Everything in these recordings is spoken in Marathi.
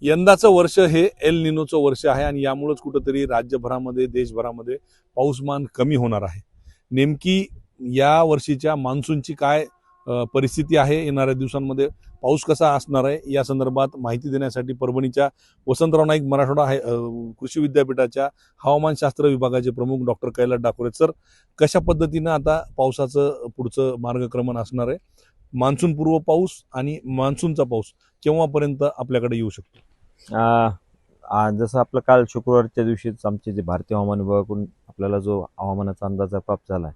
यंदाचं वर्ष हे एल निनोचं वर्ष आहे आणि यामुळेच कुठंतरी राज्यभरामध्ये देशभरामध्ये पाऊसमान कमी होणार आहे. नेमकी या वर्षीच्या मान्सूनची काय परिस्थिती आहे, येणाऱ्या दिवसांमध्ये पाऊस कसा असणार आहे या संदर्भात माहिती देण्यासाठी परभणीच्या वसंतराव नाईक मराठवाडा कृषी विद्यापीठाच्या हवामानशास्त्र विभागाचे प्रमुख डॉक्टर कैलास डाकोरे सर, कशा पद्धतीनं आता पावसाचं पुढचं मार्गक्रमण असणार आहे, मान्सूनपूर्व पाऊस आणि मान्सूनचा पाऊस केव्हापर्यंत आपल्याकडे येऊ शकतो? जसं आपलं काल शुक्रवारच्या दिवशीच आमचे जे भारतीय हवामान विभागाकडून आपल्याला जो हवामानाचा अंदाज प्राप्त झाला आहे,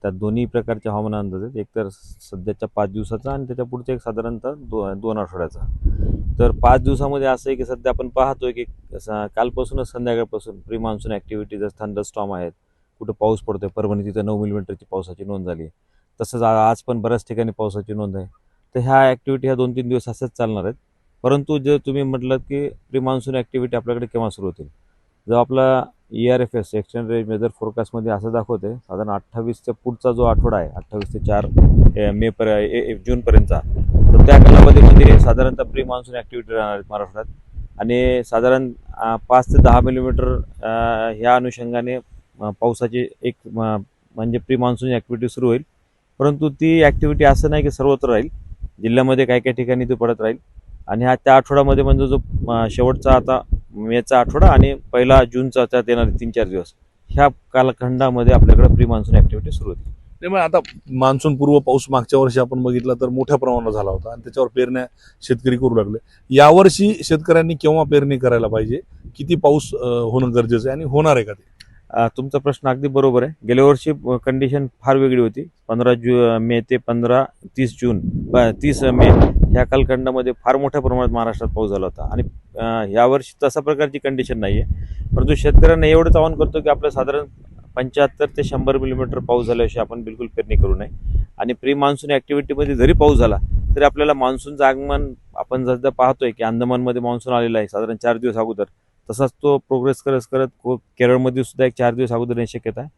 त्यात दोन्ही प्रकारचे हवामान अंदाज आहेत. एक तर सध्याच्या 5 दिवसाचा आणि त्याच्या पुढच्या एक साधारणतः दोन आठवड्याचा. तर 5 दिवसामध्ये असं आहे की सध्या आपण पाहतोय की कालपासूनच संध्याकाळपासून प्री मान्सून ॲक्टिव्हिटीज, थंडरस्टॉर्म आहेत, कुठं पाऊस पडतोय. परभणी तिथं 9 मिलीमीटरची पावसाची नोंद झाली. तसंच आज पण बऱ्याच ठिकाणी पावसाची नोंद आहे. तर ह्या ॲक्टिव्हिटी ह्या 2-3 दिवस असंच चालणार आहेत. परंतु जे तुम्ही म्हटलं की प्री मान्सून ॲक्टिव्हिटी आपल्याकडे केव्हा सुरू होतील, जो आपला ERFS एक्सटेंड रेंज वेदर फोरकास्टमध्ये असं दाखवते साधारण 28च्या पुढचा जो आठवडा आहे, 28 ते 4 जूनपर्यंतचा, तर त्या कालावधीमध्ये साधारणतः प्री मान्सून ॲक्टिव्हिटी राहणार आहेत महाराष्ट्रात आणि साधारण 5 ते 10 मिलीमीटर ह्या अनुषंगाने पावसाची एक म्हणजे प्री मान्सून ॲक्टिव्हिटी सुरू होईल. परंतु ती ॲक्टिव्हिटी असं नाही की सर्वत्र राहील, जिल्ह्यामध्ये काही काही ठिकाणी ती पडत राहील आणि त्या आठवड्यामध्ये म्हणजे जो शेवटचा आता मेचा आठवडा आणि पहिला जूनचा त्यात येणारे 3-4 दिवस, ह्या कालखंडामध्ये आपल्याकडे प्री मान्सून ॲक्टिव्हिटी सुरू होती. त्यामुळे आता मान्सून पूर्व पाऊस मागच्या वर्षी आपण बघितला तर मोठ्या प्रमाणात झाला होता आणि त्याच्यावर पेरण्या शेतकरी करू लागले. यावर्षी शेतकऱ्यांनी केव्हा पेरणी करायला पाहिजे, किती पाऊस होणं गरजेचं आहे आणि होणार आहे का ते? तुमचा प्रश्न अगदी बरोबर आहे. गेल्या वर्षी कंडिशन फार वेगळी होती. 15 मे ते 30 मे ह्या कालखंडामध्ये फार मोठ्या प्रमाणात महाराष्ट्रात पाऊस झाला होता आणि यावर्षी तसा प्रकारची कंडिशन नाही आहे. परंतु शेतकऱ्यांना एवढंच आवाहन करतो की आपलं साधारण 75 ते 100 मिलीमीटर पाऊस झाल्याशिवाय आपण बिलकुल पेरणी करू नये. आणि प्री मान्सून ॲक्टिव्हिटीमध्ये जरी पाऊस झाला तरी आपल्याला मान्सूनचं आगमन आपण सध्या पाहतोय की अंदमानमध्ये मान्सून आलेला आहे साधारण 4 दिवस अगोदर. तसाच तो प्रोग्रेस करत केरळमध्ये सुद्धा एक 4 दिवस अगोदर येण्याची शक्यता आहे.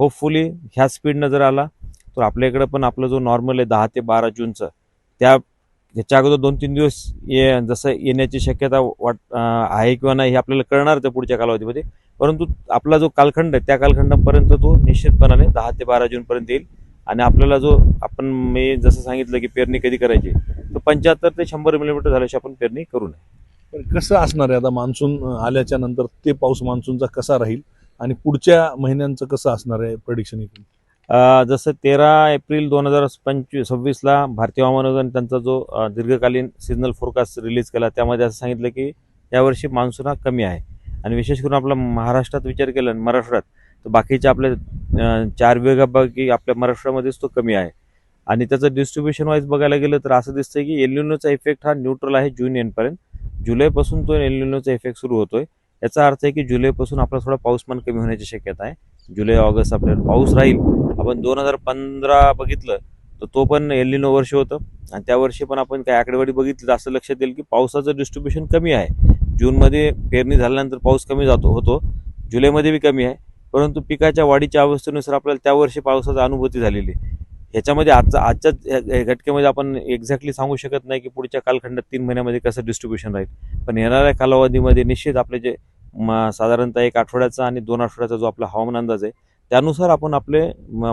होपफुली ह्या स्पीडनं जर आला तर आपल्याकडे पण आपला जो नॉर्मल आहे 10 ते 12 जूनचं, ह्याच्या अगोदर 2-3 दिवस जसं येण्याची शक्यता आहे किंवा नाही हे आपल्याला कळणार त्या पुढच्या कालावधीमध्ये. परंतु आपला जो कालखंड आहे त्या कालखंडापर्यंत तो निश्चितपणाने 10 ते 12 जूनपर्यंत येईल आणि आपल्याला जो मी जसं सांगितलं की पेरणी कधी करायची, तर 75 ते 100 मिलीमीटर झाल्याशिवाय आपण पेरणी करू नये. कसं असणार आहे आता मान्सून आल्याच्या नंतर ते पाऊस मान्सूनचा कसा राहील आणि पुढच्या महिन्यांचं कसं असणार आहे प्रेडिक्शन? जसं 13 एप्रिल 2026ला भारतीय हवामान विभागाने त्यांचा जो दीर्घकालीन सीझनल फोरकास्ट रिलीज केला, त्यामध्ये असं सांगितलं की यावर्षी मान्सून हा कमी आहे आणि विशेष करून आपला महाराष्ट्रात विचार केला मराठवाड्यात तर बाकीच्या आपल्या 4 विभागापैकी आपल्या महाराष्ट्रामध्येच तो कमी आहे. आणि त्याचं डिस्ट्रीब्युशन वाईज बघायला गेलं तर असं दिसतंय की एल निनोचा इफेक्ट हा न्यूट्रल आहे जून एंडपर्यंत. जुलैपासून तो एल निनोचा इफेक्ट सुरू होतोय. याचा अर्थ आहे की जुलैपासून आपला थोडा पाऊसमान कमी होण्याची शक्यता आहे. जुलै ऑगस्ट आपल्याला पाऊस राहील. आपण 2015 बघितलं तर तो पण एल निनो वर्ष होतं आणि त्या वर्षी पण आपण काही आकडेवारी बघितली तर असं लक्षात येईल की पावसाचं डिस्ट्रीब्युशन कमी आहे. जूनमध्ये पेरणी झाल्यानंतर पाऊस कमी होतो, जुलैमध्ये बी कमी आहे. परंतु पिकाच्या वाढीच्या अवस्थेनुसार आपल्याला त्या वर्षी पावसाची अनुभूती झालेली. ह्याच्यामध्ये आजच्या घटकेमध्ये आपण एक्झॅक्टली सांगू शकत नाही की पुढच्या कालखंडात 3 महिन्यामध्ये कसं डिस्ट्रीब्युशन राहील. पण येणाऱ्या कालावधीमध्ये निश्चित आपले जे साधारणतः 1 आठवड्याचा आणि 2 आठवड्याचा जो आपला हवामान अंदाज आहे त्यानुसार आपण आपले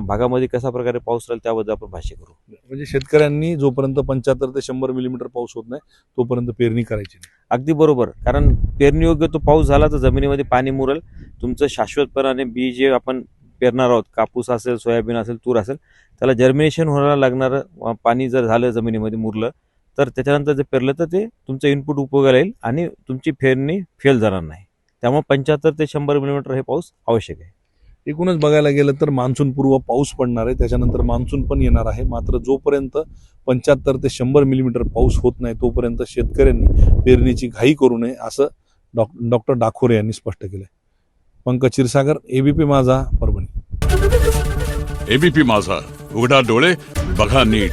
भागामध्ये कशा प्रकारे पाऊस राहील त्याबद्दल आपण भाष्य करू. म्हणजे शेतकऱ्यांनी जोपर्यंत 75 ते 100 मिलीमीटर पाऊस होत नाही तोपर्यंत पेरणी करायची नाही. अगदी बरोबर. कारण पेरणीयोग्य तो पाऊस झाला तर जमिनीमध्ये पाणी मुरेल. तुमचं शाश्वतपणाने बी जे आपण पेरणार आहोत, कापूस असेल, सोयाबीन असेल, तूर असेल, त्याला जर्मिनेशन होण्याला लागणारं पाणी जर झालं जमिनीमध्ये मुरलं तर त्याच्यानंतर जर पेरलं तर ते तुमचं इनपुट उपयोगाला येईल आणि तुमची पेरणी फेल जाणार नाही. त्यामुळे 75 ते 100 मिलीमीटर हे पाऊस आवश्यक आहे. एकूणच बघायला गेलं तर मान्सून पूर्व पाऊस पडणार आहे, त्याच्यानंतर मान्सून पण येणार आहे. मात्र जोपर्यंत 75 ते 100 मिलीमीटर पाऊस होत नाही तोपर्यंत शेतकऱ्यांनी पेरणीची घाई करू नये असं डॉक्टर डाकोरे यांनी स्पष्ट केलं. पंकज क्षीरसागर, एबीपी माझा, परभणी. एबीपी माझा, उघडा डोळे बघा नीट.